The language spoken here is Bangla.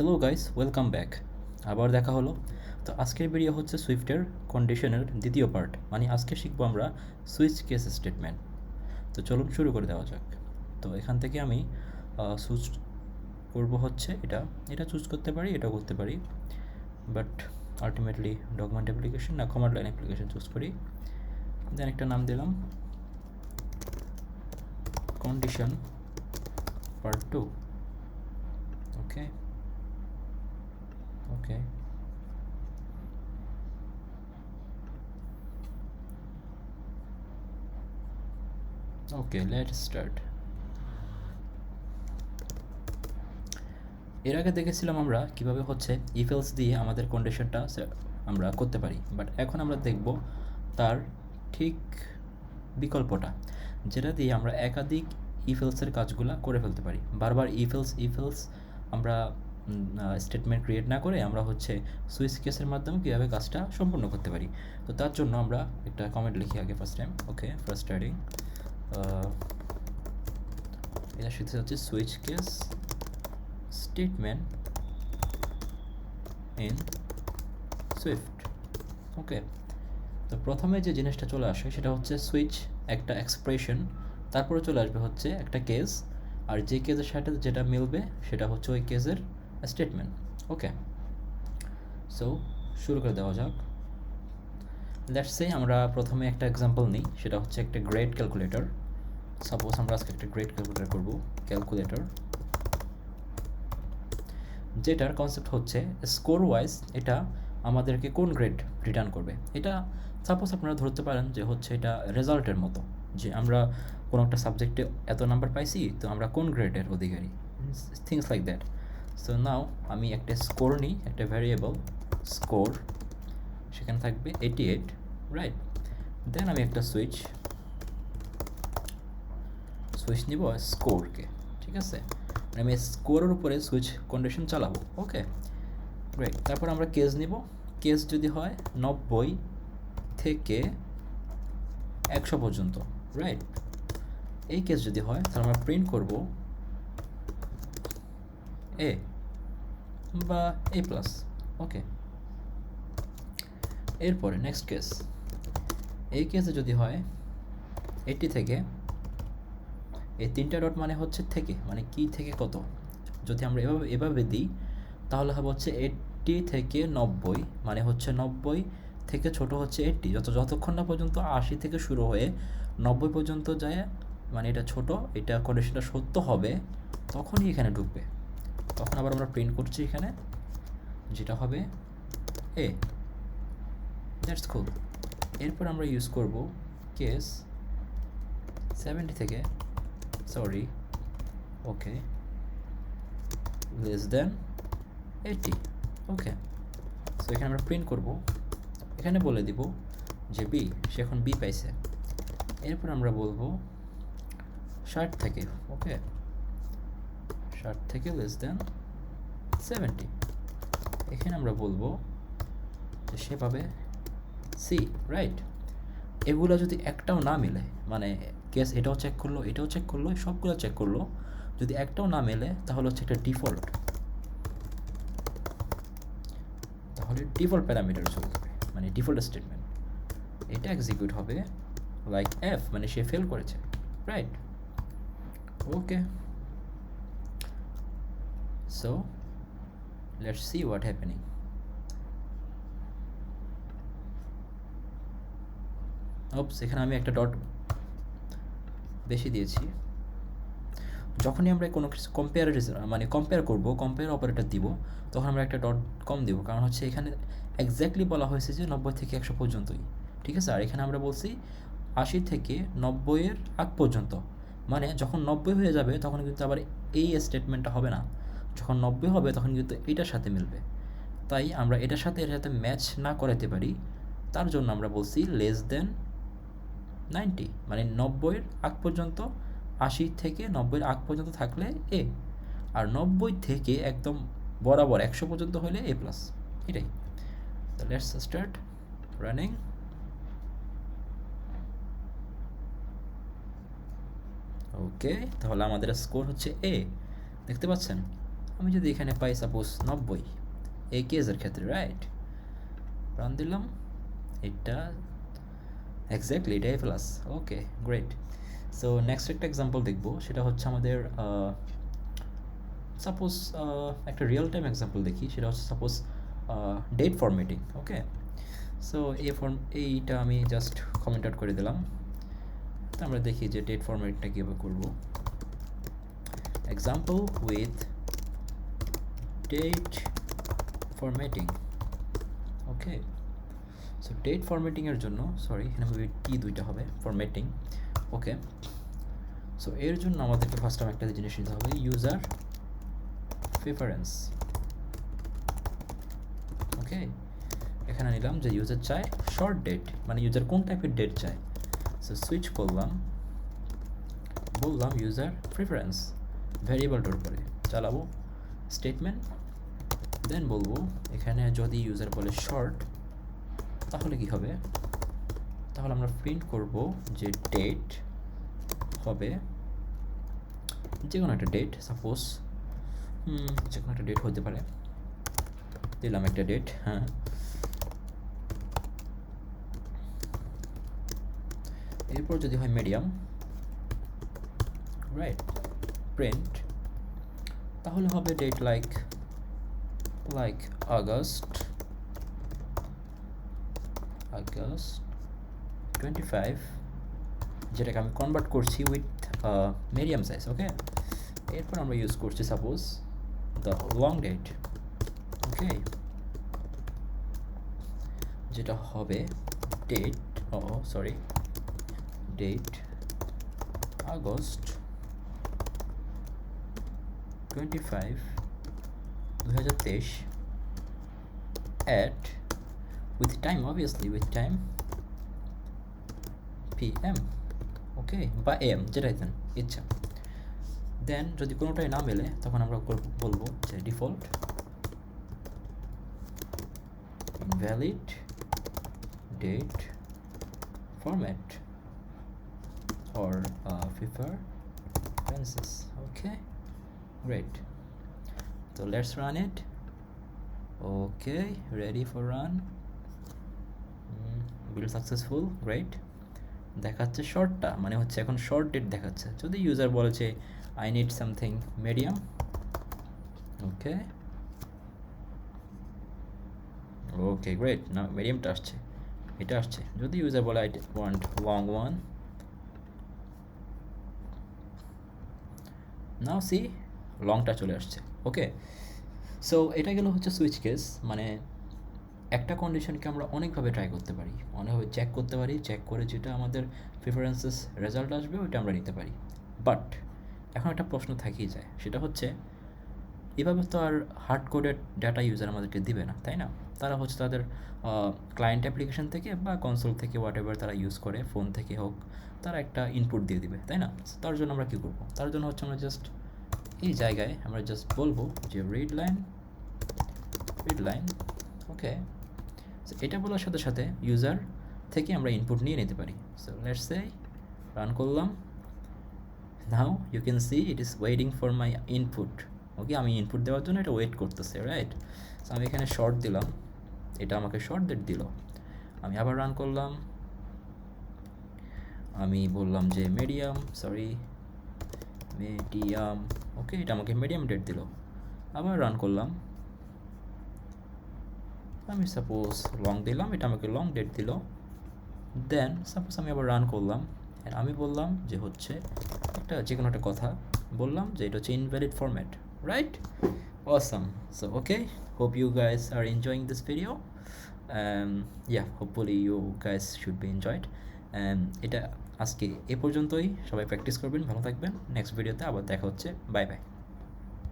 Hello guys, welcome back. আবার দেখা হলো। তো আজকের ভিডিও হচ্ছে সুইফটের কন্ডিশনের দ্বিতীয় পার্ট, মানে আজকে শিখবো আমরা সুইচ কেস স্টেটমেন্ট। তো চলুন শুরু করে দেওয়া যাক। তো এখান থেকে আমি চুজ করব হচ্ছে এটা এটা চুজ করতে পারি, এটাও করতে পারি, বাট আলটিমেটলি ডকুমেন্ট অ্যাপ্লিকেশন না কমান্ড লাইন অ্যাপ্লিকেশন চুজ করি। দেন একটা নাম দিলাম condition part 2। Okay okay okay, let's start. এর আগে দেখেছিলাম আমরা কিভাবে হচ্ছে ইফেলস দিয়ে আমাদের কন্ডিশনটা আমরা করতে পারি, বাট এখন আমরা দেখব তার ঠিক বিকল্পটা, যেটা দিয়ে আমরা একাধিক ইফেলসের কাজগুলো করে ফেলতে পারি। বারবার ইফেলস আমরা স্টেটমেন্ট ক্রিয়েট না করে আমরা হচ্ছে সুইচ কেসের মাধ্যমে কীভাবে কাজটা সম্পূর্ণ করতে পারি। তো তার জন্য আমরা একটা কমেন্ট লিখি আগে first time. Okay, first starting এটা শিখতে হচ্ছে switch case statement in Swift. Okay, তো প্রথমে যে জিনিসটা চলে আসে সেটা হচ্ছে সুইচ, একটা এক্সপ্রেশন, তারপরে চলে আসবে হচ্ছে একটা কেস, আর যে কেসের সাথে যেটা মিলবে সেটা হচ্ছে ওই কেসের স্টেটমেন্ট। ওকে, সো শুরু করে দেওয়া যাক। লেটস সে আমরা প্রথমে একটা এক্সাম্পল নিই, সেটা হচ্ছে একটা গ্রেড ক্যালকুলেটর। সাপোজ আমরা আজকে একটা গ্রেড ক্যালকুলেটর করব, ক্যালকুলেটর, যেটার কনসেপ্ট হচ্ছে স্কোর ওয়াইজ এটা আমাদেরকে কোন গ্রেড রিটার্ন করবে। এটা সাপোজ আপনারা ধরতে পারেন যে হচ্ছে এটা রেজাল্টের মতো, যে আমরা কোনো একটা সাবজেক্টে এত নাম্বার পাইছি, তো আমরা কোন গ্রেডের অধিকারী, things like that. So now আমি একটা স্কোর নিই, একটা ভ্যারিয়েবল স্কোর, সেখানে থাকবে 88, রাইট। দেন আমি একটা সুইচ নিব স্কোরকে, ঠিক আছে, আমি স্কোরের উপরে সুইচ কন্ডিশন চালাবো। ওকে, রাইট। তারপর আমরা কেস নিব, কেস যদি হয় 90 থেকে 100 পর্যন্ত, রাইট। এই কেস যদি হয় তাহলে আমরা প্রিন্ট করব এ বা এ প্লাস। ওকে, এরপরে নেক্সট কেস, এই কেসে যদি হয় 80 থেকে, এই তিনটা ডট মানে হচ্ছে থেকে, মানে কি থেকে কত, যদি আমরা এভাবে দিই তাহলে হবে হচ্ছে 80 থেকে 90, মানে হচ্ছে 90 থেকে ছোট হচ্ছে 80, যতক্ষণ না পর্যন্ত 80 থেকে শুরু হয়ে 90 পর্যন্ত যায়, মানে এটা ছোট, এটা কন্ডিশনটা সত্য হবে, তখনই এখানে ঢুকবে। তখন আবার আমরা প্রিন্ট করছি এখানে, যেটা হবে এ। দ্যাটস কুল। এরপর আমরা ইউজ করব কেস 70 থেকে, সরি, ওকে, লেস দেন 80। ওকে, সো এখানে আমরা প্রিন্ট করব, এখানে বলে দিব যে বি, সে এখন বি পাইছে। এরপর আমরা বলবো 60 থেকে, ওকে, 60 থেকে লেস দেন 70। এখানে আমরা বলবো যে সে পাবে সি, রাইট। এগুলো যদি একটাও না মেলে, মানে কেস এটাও চেক করলো, এটাও চেক করলো, সবগুলো চেক করলো, যদি একটাও না মেলে তাহলে হচ্ছে একটা ডিফল্ট, তাহলে ডিফল্ট প্যারামিটার চলে যাবে, মানে ডিফল্ট স্টেটমেন্ট, এটা এক্সিকিউট হবে লাইক এফ, মানে সে ফেল করেছে, right. Okay, so let's see what happening. ওপস, এখানে আমি একটা ডট বেশি দিয়েছি। যখনই আমরা কোনো কিছু কম্পেয়ার করব, কম্পেয়ার অপারেটর দিব, তখন আমরা একটা ডট কম দিব, কারণ হচ্ছে এখানে এক্স্যাক্টলি বলা হয়েছে যে 90 থেকে 100 পর্যন্তই, ঠিক আছে। আর এখানে আমরা বলছি 80 থেকে 90-এর আগ পর্যন্ত, মানে যখন 90 হয়ে যাবে তখন কিন্তু আবার এই স্টেটমেন্টটা হবে না, যখন 90 হবে তখন কিন্তু এটার সাথে মিলবে। তাই আমরা এটার সাথে ম্যাচ না করাতে পারি, তার জন্য আমরা বলছি লেস দেন 90, মানে 90-এর আগ পর্যন্ত, 80 থেকে 90-এর আগ পর্যন্ত থাকলে এ, আর 90 থেকে একদম বরাবর 100 পর্যন্ত হলে এ প্লাস, এটাই। তো লেটস স্টার্ট রানিং। ওকে, তাহলে আমাদের স্কোর হচ্ছে এ, দেখতে পাচ্ছেন। আমি যদি এখানে পাই সাপোজ 90 এই কেসের ক্ষেত্রে, রাইট? রান দিলাম, এটা এক্স্যাক্টলি এটাই প্লাস। ওকে, গ্রেট। সো নেক্সট একটা এক্সাম্পল দেখবো, সেটা হচ্ছে আমাদের সাপোজ একটা রিয়েল টাইম এক্সাম্পল দেখি, সেটা হচ্ছে suppose date formatting. Okay, so এইটা আমি জাস্ট কমেন্ট আউট করে দিলাম। তো আমরা দেখি যে ডেট ফরম্যাটটা কীভাবে করবো। Example with date formatting. Okay, so date ফরম্যাটিংয়ের জন্য, সরি এখানে টি দুইটা হবে, ফরম্যাটিং। ওকে, সো এর জন্য আমাদেরকে ফার্স্ট টাইম একটা জিনিস নিতে হবে, ইউজার প্রেফারেন্স। ওকে, এখানে নিলাম যে ইউজার চায় শর্ট ডেট, মানে ইউজার কোন টাইপের ডেট চায়। সো সুইচ করলাম, বললাম ইউজার প্রেফারেন্স, ভ্যারিয়েবলটার উপরে চালাবো স্টেটমেন্ট। দেন বলবো এখানে যদি ইউজার বলে শর্ট, তাহলে কি হবে, তাহলে আমরা প্রিন্ট করব যে ডেট হবে যে কোনো একটা ডেট, সাপোজ যে কোনো একটা ডেট হতে পারে, দিলাম একটা ডেট। হ্যাঁ, এরপর যদি হয় মিডিয়াম, রাইট, প্রিন্ট, তাহলে হবে ডেট লাইক আগস্ট 25, যেটাকে আমি কনভার্ট করছি উইথ মিডিয়াম সাইজ। ওকে, এরপর আমরা ইউজ করছি suppose the long date. Okay, যেটা হবে date, date August 25, 2023 at with time, obviously with time PM, okay, বা AM, যেটাই দেন ইচ্ছা। দেন যদি কোনোটাই না মেলে তখন আমরা বলবো যে default invalid date format or preferences. Okay, great. So let's run it. Okay, ready for run. Build successful, great. দেখাচ্ছে শর্টটা, মানে হচ্ছে এখন শর্ট ডেট দেখাচ্ছে। যদি ইউজার বলেছে I need something medium, okay okay great, না মিডিয়ামটা আসছে, এটা আসছে। যদি ইউজার বলে I want long one, now see লংটা চলে আসছে। ওকে, সো এটা গেল হচ্ছে সুইচ কেস, মানে একটা কন্ডিশনকে আমরা অনেকভাবে ট্রাই করতে পারি, অনেকভাবে চেক করতে পারি, চেক করে যেটা আমাদের প্রিফারেন্সেস রেজাল্ট আসবে ওইটা আমরা নিতে পারি। বাট এখন একটা প্রশ্ন থেকেই যায়, সেটা হচ্ছে এভাবে তো আর হার্ড কোডেড ডাটা ইউজার আমাদেরকে দিবে না, তাই না? তারা হচ্ছে তাদের ক্লায়েন্ট অ্যাপ্লিকেশন থেকে বা কনসোল থেকে হোয়াট এভার তারা ইউজ করে, ফোন থেকে হোক, তারা একটা ইনপুট দিয়ে দিবে, তাই না? তার জন্য আমরা কী করবো? তার জন্য হচ্ছে আমরা জাস্ট এই জায়গায় আমরা জাস্ট বলবো যে রিড লাইন, ওকে। সো এটা বলার সাথে সাথে ইউজার থেকে আমরা ইনপুট নিয়ে নিতে পারি। সো লেটস সে রান করলাম, now you can see it is waiting for my input. Okay, আমি ইনপুট দেওয়ার জন্য এটা ওয়েট করতেছে, রাইট? সো আমি এখানে শর্ট দিলাম, এটা আমাকে শর্ট ডেট দিল। আমি আবার রান করলাম, আমি বললাম যে মিডিয়াম, ওকে, এটা আমাকে মিডিয়াম ডেট দিল। আবার রান করলাম, আমি সাপোজ লং দিলাম, এটা আমাকে লং ডেট দিল। দেন সাপোজ আমি আবার রান করলাম, আমি বললাম যে হচ্ছে একটা যে কোনো একটা কথা বললাম যে এটা হচ্ছে invalid format, right? Awesome. So okay, hope you guys are enjoying this video. Yeah, hopefully you guys should be enjoyed. এটা আজকে এ পর্যন্তই, সবাই প্র্যাকটিস করবেন, ভালো থাকবেন। নেক্সট ভিডিওতে আবার দেখা হচ্ছে, বাই বাই।